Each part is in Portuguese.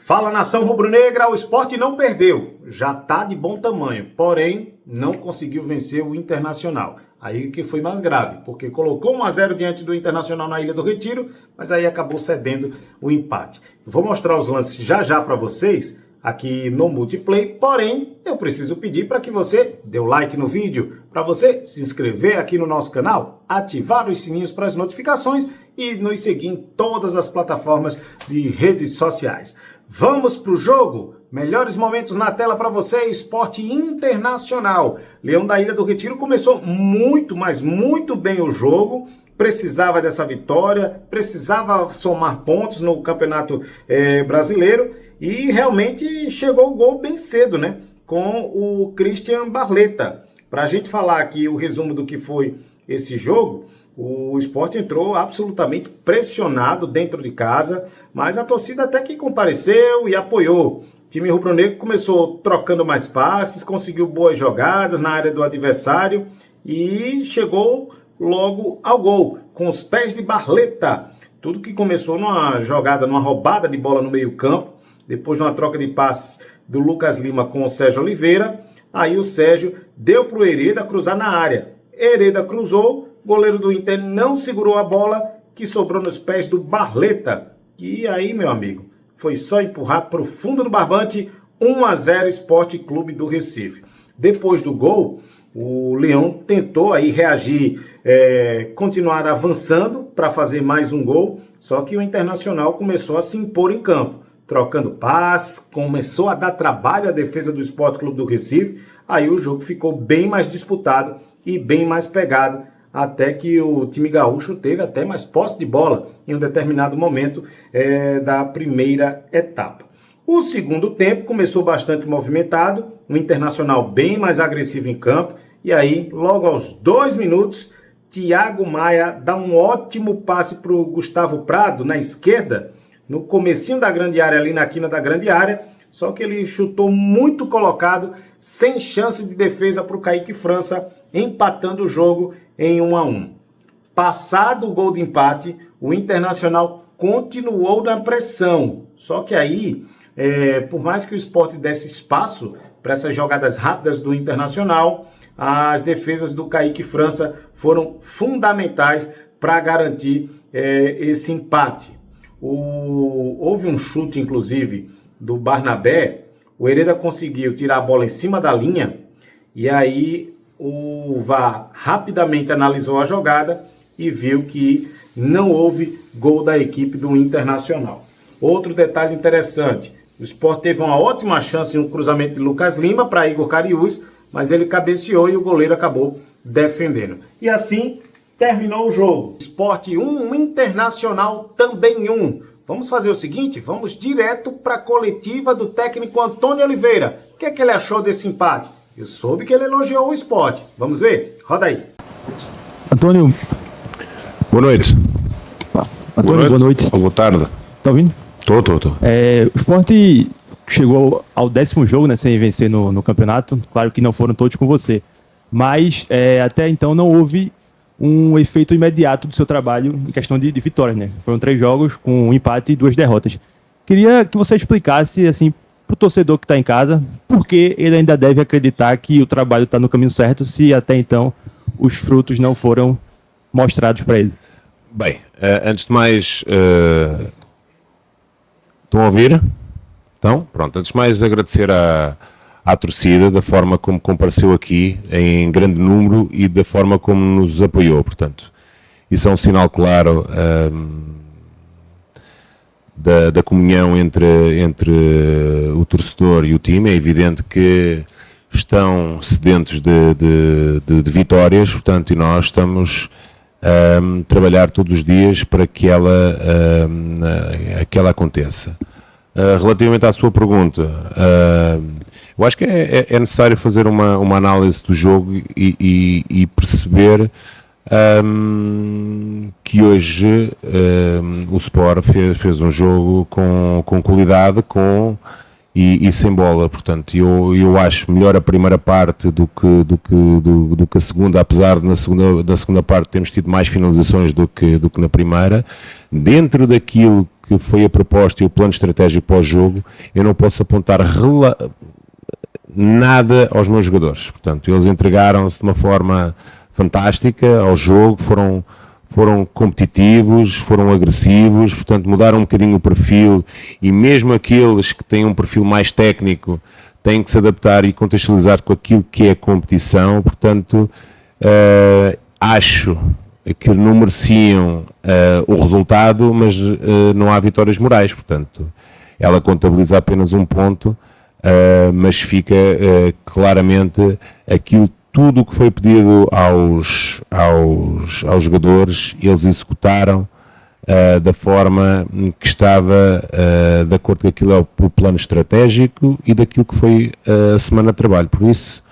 Fala, nação rubro-negra, o Sport não perdeu, já tá de bom tamanho, porém não conseguiu vencer o Internacional. Aí que foi mais grave, porque colocou 1-0 diante do Internacional na Ilha do Retiro, mas aí acabou cedendo o empate. Vou mostrar os lances já para vocês aqui no Multiplay, porém eu preciso pedir para que você dê o like no vídeo, para você se inscrever aqui no nosso canal, ativar os sininhos para as notificações e nos seguir em todas as plataformas de redes sociais. Vamos para o jogo? Melhores momentos na tela para você, Sport Internacional. Leão da Ilha do Retiro começou muito, mas muito bem o jogo. Precisava dessa vitória, precisava somar pontos no Campeonato Brasileiro e realmente chegou o gol bem cedo, né? Com o Christian Barletta. Para a gente falar aqui o resumo do que foi esse jogo, o Sport entrou absolutamente pressionado dentro de casa, mas a torcida até que compareceu e apoiou. O time rubro-negro começou trocando mais passes, conseguiu boas jogadas na área do adversário e chegou logo ao gol, com os pés de Barletta. Tudo que começou numa jogada, numa roubada de bola no meio-campo, depois de uma troca de passes do Lucas Lima com o Sérgio Oliveira. Aí o Sérgio deu para o Hereda cruzar na área. Hereda cruzou, o goleiro do Inter não segurou a bola, que sobrou nos pés do Barletta. E aí, meu amigo, foi só empurrar para o fundo do barbante, 1-0 Sport Clube do Recife. Depois do gol, o Leão tentou aí reagir, continuar avançando para fazer mais um gol, só que o Internacional começou a se impor em campo, trocando passes, começou a dar trabalho à defesa do Sport Clube do Recife, aí o jogo ficou bem mais disputado e bem mais pegado, até que o time gaúcho teve até mais posse de bola em um determinado momento da primeira etapa. O segundo tempo começou bastante movimentado, o Internacional bem mais agressivo em campo, e aí, logo aos 2 minutos, Thiago Maia dá um ótimo passe para o Gustavo Prado na esquerda, no comecinho da grande área, ali na quina da grande área, só que ele chutou muito colocado, sem chance de defesa para o Kaique França, empatando o jogo em 1-1. Passado o gol de empate, o Internacional continuou na pressão. Só que aí, por mais que o Sport desse espaço para essas jogadas rápidas do Internacional, as defesas do Kaique França foram fundamentais para garantir esse empate. Houve um chute, inclusive, do Barnabé. O Hereda conseguiu tirar a bola em cima da linha e aí o VAR rapidamente analisou a jogada e viu que não houve gol da equipe do Internacional. Outro detalhe interessante, o Sport teve uma ótima chance em um cruzamento de Lucas Lima para Igor Cariús, mas ele cabeceou e o goleiro acabou defendendo. E assim terminou o jogo. Sport 1, Internacional também 1. Vamos fazer o seguinte, vamos direto para a coletiva do técnico Antônio Oliveira. O que é que ele achou desse empate? Eu soube que ele elogiou o Sport. Vamos ver? Roda aí. Antônio. Boa noite. Antônio, boa noite. Boa tarde. Tá ouvindo? Tô. O Sport chegou ao 10º jogo, né, sem vencer no campeonato. Claro que não foram todos com você. Mas até então não houve um efeito imediato do seu trabalho em questão de vitórias, né? Foram 3 jogos com um empate e 2 derrotas. Queria que você explicasse, assim, para o torcedor que está em casa, por que ele ainda deve acreditar que o trabalho está no caminho certo, se até então os frutos não foram mostrados para ele. Bem, antes de mais, estão a ouvir? Então, pronto, antes de mais agradecer à torcida da forma como compareceu aqui em grande número e da forma como nos apoiou, portanto, isso é um sinal claro da comunhão entre o torcedor e o time. É evidente que estão sedentos de vitórias, portanto, e nós estamos a trabalhar todos os dias para que ela aconteça. Relativamente à sua pergunta, eu acho que é necessário fazer uma análise do jogo e perceber que hoje o Sport fez um jogo com qualidade e sem bola. Portanto, eu acho melhor a primeira parte do que a segunda, apesar de na segunda parte termos tido mais finalizações do que na primeira. Dentro daquilo que foi a proposta e o plano estratégico para o jogo, eu não posso apontar nada aos meus jogadores. Portanto, eles entregaram-se de uma forma fantástica ao jogo, foram competitivos, foram agressivos, portanto mudaram um bocadinho o perfil, e mesmo aqueles que têm um perfil mais técnico têm que se adaptar e contextualizar com aquilo que é a competição. Portanto, acho que não mereciam o resultado, mas não há vitórias morais. Portanto, ela contabiliza apenas um ponto, mas fica claramente aquilo, tudo o que foi pedido aos jogadores, eles executaram da forma que estava de acordo com aquilo é o plano estratégico e daquilo que foi a semana de trabalho. Por isso,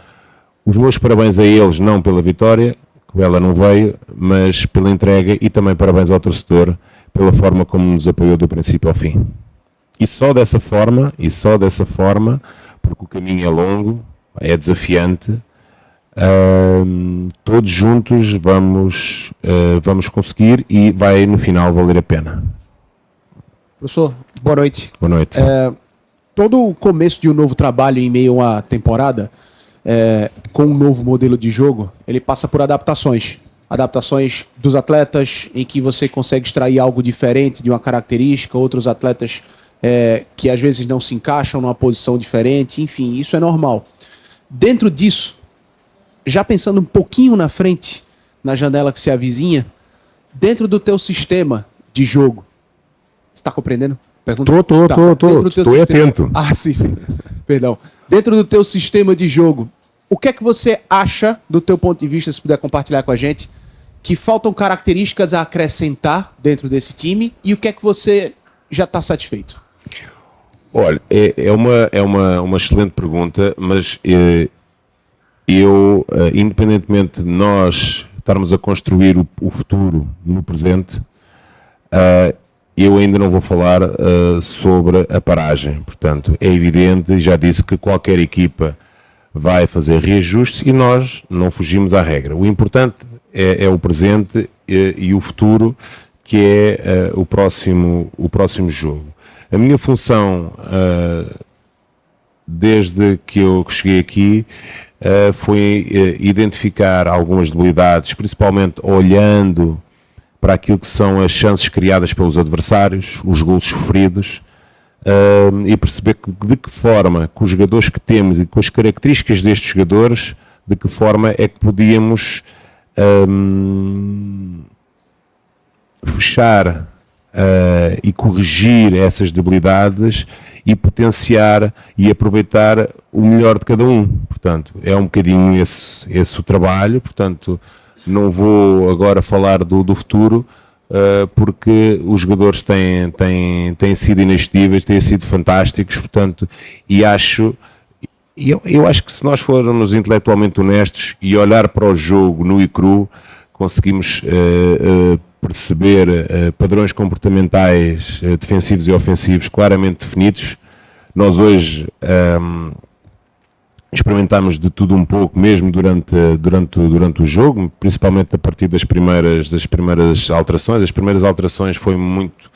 os meus parabéns a eles, não pela vitória, que ela não veio, mas pela entrega, e também parabéns ao torcedor pela forma como nos apoiou do princípio ao fim. E só dessa forma, porque o caminho é longo, é desafiante, todos juntos vamos conseguir, e vai no final valer a pena. Professor, boa noite. Boa noite. Todo o começo de um novo trabalho em meio a uma temporada, com um novo modelo de jogo, ele passa por adaptações dos atletas, em que você consegue extrair algo diferente de uma característica, outros atletas que às vezes não se encaixam numa posição diferente, enfim, isso é normal. Dentro disso, já pensando um pouquinho na frente, na janela que se avizinha, dentro do teu sistema de jogo, você está compreendendo? Estou atento. Ah, sim. Perdão. Dentro do teu sistema de jogo, o que é que você acha, do teu ponto de vista, se puder compartilhar com a gente, que faltam características a acrescentar dentro desse time, e o que é que você já está satisfeito? Olha, é uma excelente pergunta, mas independentemente de nós estarmos a construir o futuro no presente, eu ainda não vou falar sobre a paragem. Portanto, é evidente, já disse que qualquer equipa vai fazer reajustes e nós não fugimos à regra. O importante é o presente e o futuro, que é o próximo jogo. A minha função, desde que eu cheguei aqui, foi identificar algumas debilidades, principalmente olhando para aquilo que são as chances criadas pelos adversários, os golos sofridos, e perceber de que forma, com os jogadores que temos e com as características destes jogadores, de que forma é que podíamos fechar e corrigir essas debilidades e potenciar e aproveitar o melhor de cada um. Portanto, é um bocadinho esse o trabalho. Portanto, não vou agora falar do futuro, porque os jogadores têm sido inestimáveis, têm sido fantásticos, portanto, e eu acho que se nós formos intelectualmente honestos e olhar para o jogo nu e cru, conseguimos perceber padrões comportamentais defensivos e ofensivos claramente definidos. Nós hoje experimentámos de tudo um pouco, mesmo durante o jogo, principalmente a partir das primeiras alterações. As primeiras alterações foi muito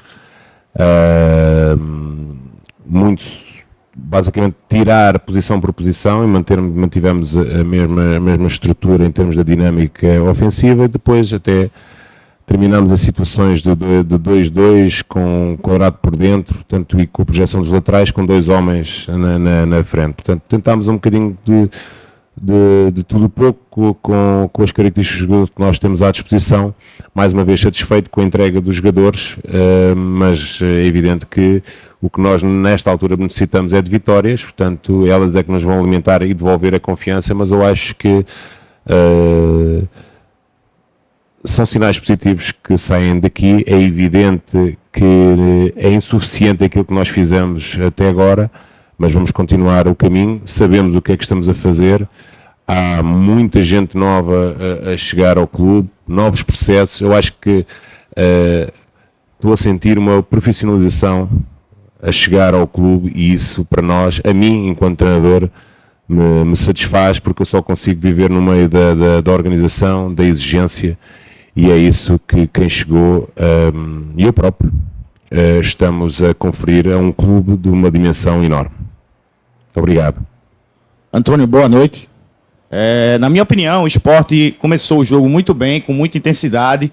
basicamente tirar posição por posição, e mantivemos a mesma estrutura em termos da dinâmica ofensiva, e depois até terminámos as situações de 2-2 com quadrado por dentro, portanto, e com a projeção dos laterais, com dois homens na frente. Portanto, tentámos um bocadinho de tudo pouco com as características que nós temos à disposição. Mais uma vez satisfeito com a entrega dos jogadores, mas é evidente que o que nós nesta altura necessitamos é de vitórias, portanto, elas é que nos vão alimentar e devolver a confiança, mas eu acho que são sinais positivos que saem daqui. É evidente que é insuficiente aquilo que nós fizemos até agora, mas vamos continuar o caminho, sabemos o que é que estamos a fazer, há muita gente nova a chegar ao clube, novos processos. Eu acho que estou a sentir uma profissionalização a chegar ao clube, e isso para nós, a mim enquanto treinador, me satisfaz, porque eu só consigo viver no meio da organização, da exigência, e é isso que quem chegou, e eu próprio, estamos a conferir a um clube de uma dimensão enorme. Obrigado. Antônio, boa noite. Na minha opinião, o Sport começou o jogo muito bem, com muita intensidade,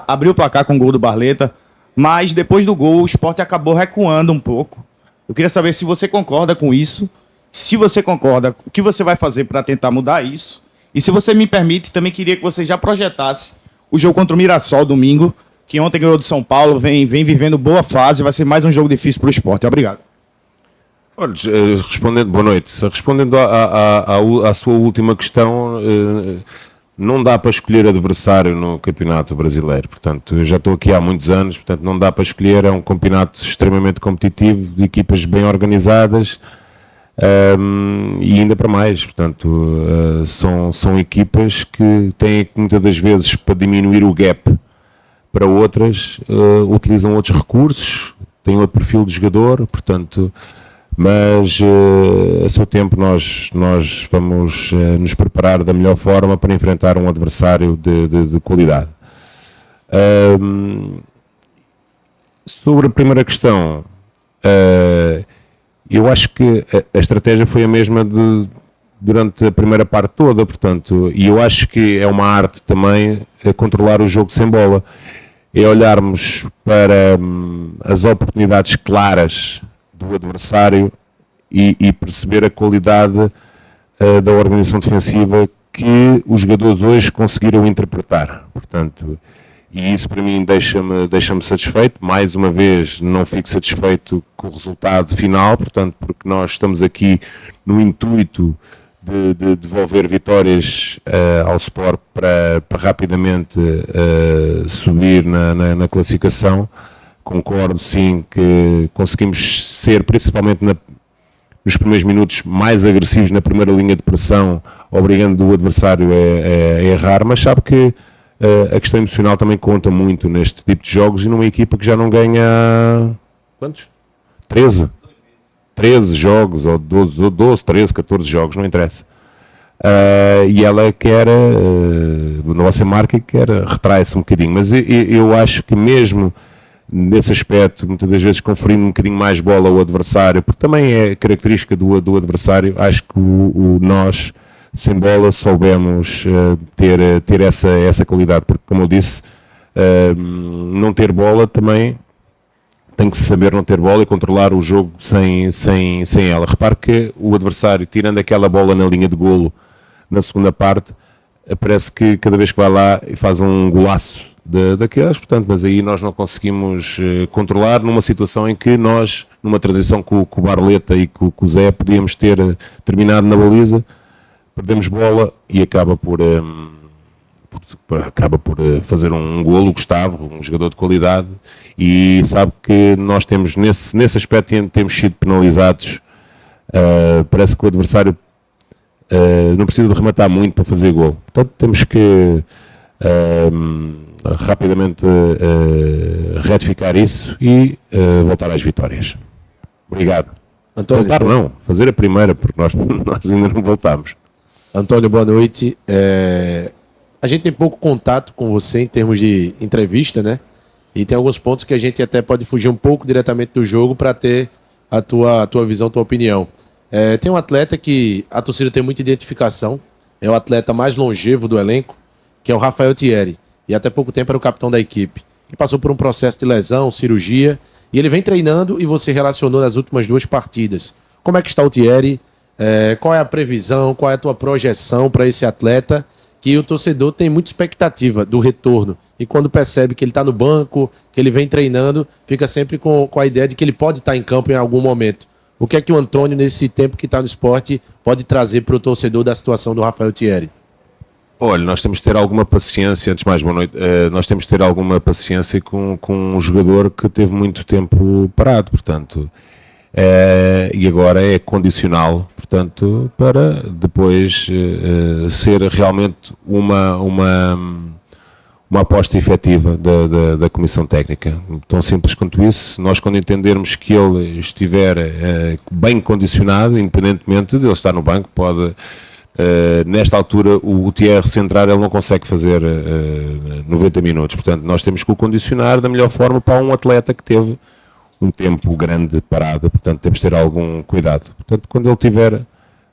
abriu o placar com o gol do Barleta, mas depois do gol o Sport acabou recuando um pouco. Eu queria saber se você concorda com isso. Se você concorda, o que você vai fazer para tentar mudar isso? E se você me permite, também queria que você já projetasse o jogo contra o Mirassol domingo, que ontem ganhou do São Paulo, vem vivendo boa fase, vai ser mais um jogo difícil para o Sport. Obrigado. Olha, boa noite. Respondendo à sua última questão, não dá para escolher adversário no Campeonato Brasileiro. Portanto, eu já estou aqui há muitos anos, portanto, não dá para escolher. É um campeonato extremamente competitivo, de equipas bem organizadas, e ainda para mais. Portanto, são equipas que têm, muitas das vezes, para diminuir o gap para outras, utilizam outros recursos, têm outro perfil de jogador, portanto, mas a seu tempo nós vamos nos preparar da melhor forma para enfrentar um adversário de qualidade. Sobre a primeira questão, eu acho que a estratégia foi a mesma durante a primeira parte toda, portanto, e eu acho que é uma arte também controlar o jogo sem bola. É olharmos para as oportunidades claras do adversário e perceber a qualidade da organização defensiva que os jogadores hoje conseguiram interpretar. Portanto, e isso para mim deixa-me satisfeito. Mais uma vez, não fico satisfeito com o resultado final, portanto, porque nós estamos aqui no intuito de devolver vitórias ao Sport para rapidamente subir na classificação. Concordo sim que conseguimos ser, principalmente nos primeiros minutos, mais agressivos na primeira linha de pressão, obrigando o adversário a errar, mas sabe que a questão emocional também conta muito neste tipo de jogos, e numa equipa que já não ganha quantos? 13 jogos, ou 12, 13, 14 jogos, não interessa. E ela quer, na nossa marca, retrai-se um bocadinho, mas eu acho que mesmo nesse aspecto, muitas das vezes conferindo um bocadinho mais bola ao adversário, porque também é característica do adversário, acho que nós, sem bola, soubemos ter essa qualidade, porque, como eu disse, não ter bola também tem que saber não ter bola e controlar o jogo sem ela. Repare que o adversário, tirando aquela bola na linha de golo na segunda parte, parece que cada vez que vai lá e faz um golaço daquelas, portanto, mas aí nós não conseguimos controlar numa situação em que nós, numa transição com o Barleta e com o Zé, podíamos ter terminado na baliza, perdemos bola e acaba por fazer um golo, o Gustavo, um jogador de qualidade, e sabe que nós temos, nesse aspecto, temos sido penalizados. Parece que o adversário não precisa de rematar muito para fazer golo. Portanto, temos que rapidamente retificar isso e voltar às vitórias. Obrigado. Antônio, voltar não, fazer a primeira, porque nós ainda não voltamos. Antônio, boa noite. A gente tem pouco contato com você em termos de entrevista, né? E tem alguns pontos que a gente até pode fugir um pouco diretamente do jogo para ter a tua visão, a tua opinião. Tem um atleta que a torcida tem muita identificação, é o atleta mais longevo do elenco, que é o Rafael Thierry, e até pouco tempo era o capitão da equipe. Ele passou por um processo de lesão, cirurgia, e ele vem treinando e você relacionou nas últimas 2 partidas. Como é que está o Thierry? Qual é a previsão, qual é a tua projeção para esse atleta, que o torcedor tem muita expectativa do retorno, e quando percebe que ele está no banco, que ele vem treinando, fica sempre com a ideia de que ele pode estar em campo em algum momento. O que é que o Antônio, nesse tempo que está no esporte, pode trazer para o torcedor da situação do Rafael Thierry? Olha, nós temos de ter alguma paciência, antes de mais, boa noite, nós temos de ter alguma paciência com um jogador que teve muito tempo parado, portanto, e agora é condicional, portanto, para depois ser realmente uma aposta efetiva da Comissão Técnica. Tão simples quanto isso. Nós, quando entendermos que ele estiver bem condicionado, independentemente de ele estar no banco, pode nesta altura o Thierry centrar ele não consegue fazer 90 minutos, portanto nós temos que o condicionar da melhor forma para um atleta que teve um tempo grande de parada, portanto temos de ter algum cuidado. Portanto, quando ele estiver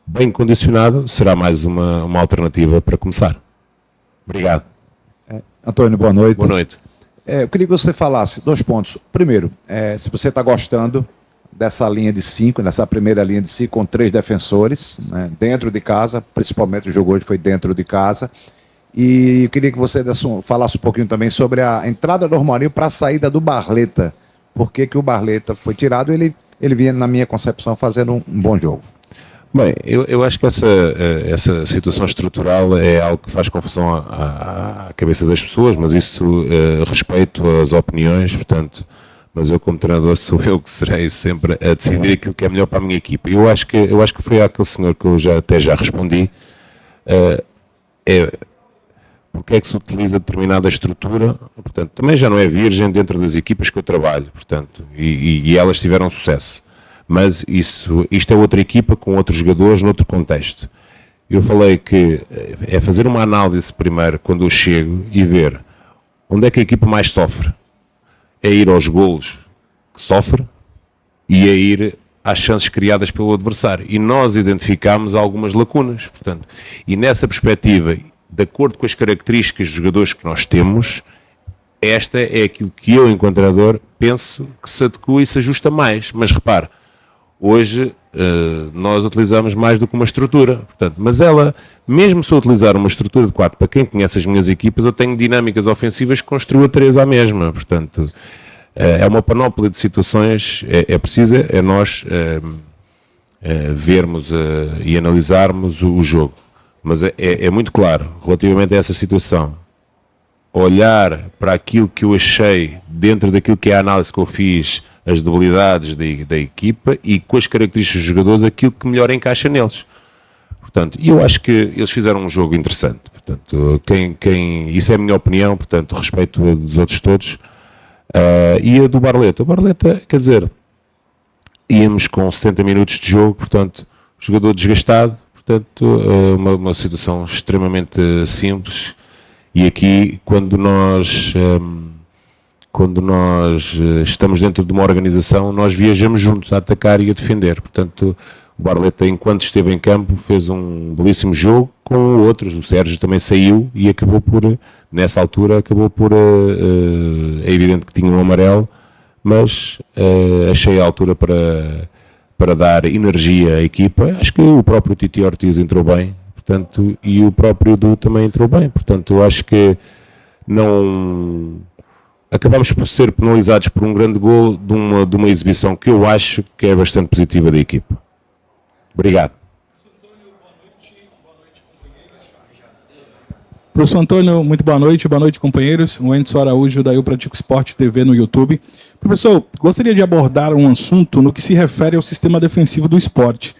bem condicionado, será mais uma alternativa para começar. Obrigado. Antônio, boa noite. Boa noite. Eu queria que você falasse 2 pontos. Primeiro, se você está gostando dessa linha de 5, nessa primeira linha de 5 com 3 defensores, né, dentro de casa, principalmente o jogo hoje foi dentro de casa. E eu queria que você falasse um pouquinho também sobre a entrada do Romarinho para a saída do Barleta. Por que o Barleta foi tirado? Ele vinha, na minha concepção, fazendo um bom jogo. Bem, eu acho que essa situação estrutural é algo que faz confusão à cabeça das pessoas, mas isso respeito às opiniões, portanto, mas eu como treinador sou eu que serei sempre a decidir aquilo que é melhor para a minha equipa. Eu acho que foi aquele senhor que eu já respondi, porque é que se utiliza determinada estrutura, portanto, também já não é virgem dentro das equipas que eu trabalho, portanto, e elas tiveram sucesso. Mas isto é outra equipa com outros jogadores, noutro contexto. Eu falei que é fazer uma análise primeiro, quando eu chego, e ver onde é que a equipa mais sofre. É ir aos golos que sofre e é ir às chances criadas pelo adversário. E nós identificamos algumas lacunas, portanto. E nessa perspectiva, de acordo com as características dos jogadores que nós temos, esta é aquilo que eu, enquanto treinador, penso que se adequa e se ajusta mais. Mas repare, hoje nós utilizamos mais do que uma estrutura, portanto, mas ela, mesmo se eu utilizar uma estrutura de 4, para quem conhece as minhas equipas, eu tenho dinâmicas ofensivas que construo a 3 à mesma, portanto, é uma panóplia de situações, é preciso nós vermos e analisarmos o jogo, mas é muito claro, relativamente a essa situação, olhar para aquilo que eu achei dentro daquilo que é a análise que eu fiz, as debilidades da equipa e com as características dos jogadores, aquilo que melhor encaixa neles. Portanto, eu acho que eles fizeram um jogo interessante. Portanto, isso é a minha opinião, portanto, respeito a dos outros todos. E a do Barleta. O Barleta, quer dizer, íamos com 70 minutos de jogo, portanto, jogador desgastado, portanto, uma situação extremamente simples. E aqui, quando nós estamos dentro de uma organização, nós viajamos juntos a atacar e a defender. Portanto, o Barleta, enquanto esteve em campo, fez um belíssimo jogo com outros. O Sérgio também saiu e acabou por, nessa altura, é evidente que tinha um amarelo, mas achei a altura para dar energia à equipa. Acho que o próprio Titi Ortiz entrou bem, portanto, e o próprio Edu também entrou bem. Portanto, eu acho que não... Acabamos por ser penalizados por um grande gol de uma exibição que eu acho que é bastante positiva da equipa. Obrigado. Professor Antônio, muito boa noite, companheiros. O Anderson Araújo, da Eu Pratico Esporte TV no YouTube. Professor, gostaria de abordar um assunto no que se refere ao sistema defensivo do esporte.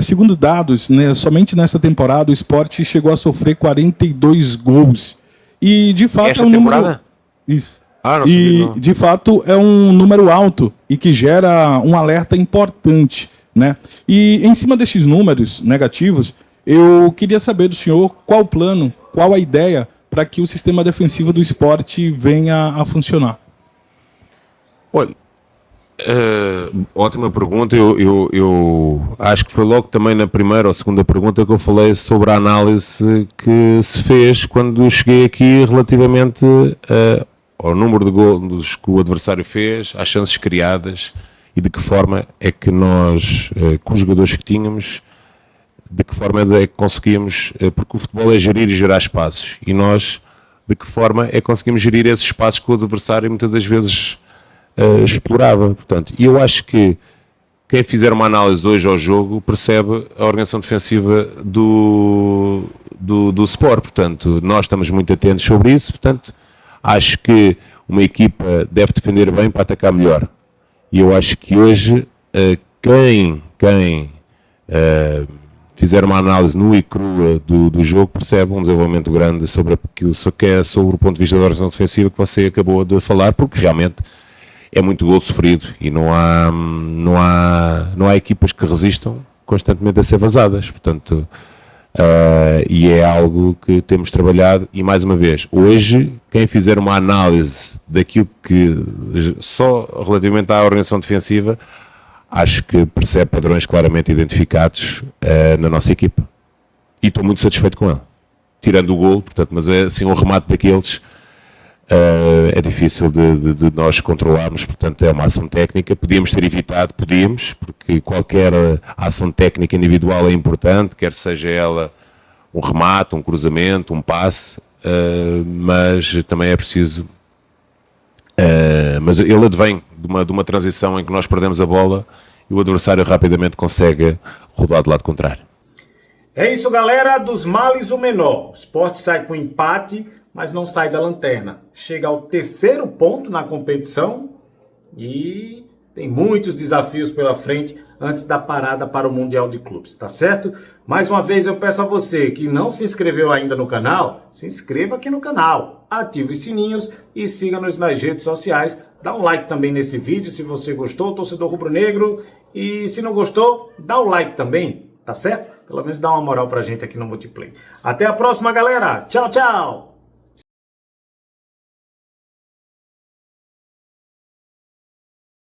Segundo dados, né, somente nessa temporada o esporte chegou a sofrer 42 gols. E, de fato, Esta é um temporada? número... Isso. Não E, sabia, não. de fato, é um número alto e que gera um alerta importante, né? E, em cima destes números negativos, eu queria saber do senhor qual o plano, qual a ideia para que o sistema defensivo do esporte venha a funcionar. Olha, ótima pergunta. Eu acho que foi logo também na primeira ou segunda pergunta que eu falei sobre a análise que se fez quando cheguei aqui relativamente ao número de gols que o adversário fez, às chances criadas e de que forma é que nós, com os jogadores que tínhamos, de que forma é que conseguimos, porque o futebol é gerir e gerar espaços, e nós, de que forma é que conseguimos gerir esses espaços que o adversário muitas das vezes explorava. Portanto, e eu acho que quem fizer uma análise hoje ao jogo percebe a organização defensiva do Sport. Portanto, nós estamos muito atentos sobre isso. Portanto, acho que uma equipa deve defender bem para atacar melhor. E eu acho que hoje quem fizer uma análise nua e crua do jogo percebe um desenvolvimento grande sobre aquilo que é sobre o ponto de vista da organização defensiva que você acabou de falar, porque realmente é muito gol sofrido e não há equipas que resistam constantemente a ser vazadas. Portanto, E é algo que temos trabalhado, e mais uma vez, hoje, quem fizer uma análise daquilo que, só relativamente à organização defensiva, acho que percebe padrões claramente identificados na nossa equipa. E estou muito satisfeito com ele. Tirando o golo, portanto, mas é assim um remate daqueles, é difícil de nós controlarmos, portanto é uma ação técnica, podíamos ter evitado, porque qualquer ação técnica individual é importante, quer seja ela um remate, um cruzamento, um passe, mas também é preciso, mas ele advém de uma transição em que nós perdemos a bola e o adversário rapidamente consegue rodar do lado contrário. É isso, galera. Dos males o menor. O Sport sai com empate, mas não sai da lanterna. Chega ao 3º ponto na competição e tem muitos desafios pela frente antes da parada para o Mundial de Clubes, tá certo? Mais uma vez eu peço a você que não se inscreveu ainda no canal, se inscreva aqui no canal, ative os sininhos e siga-nos nas redes sociais. Dá um like também nesse vídeo se você gostou, torcedor rubro-negro, e se não gostou, dá o like também, tá certo? Pelo menos dá uma moral pra gente aqui no Multiplay. Até a próxima, galera. Tchau, tchau!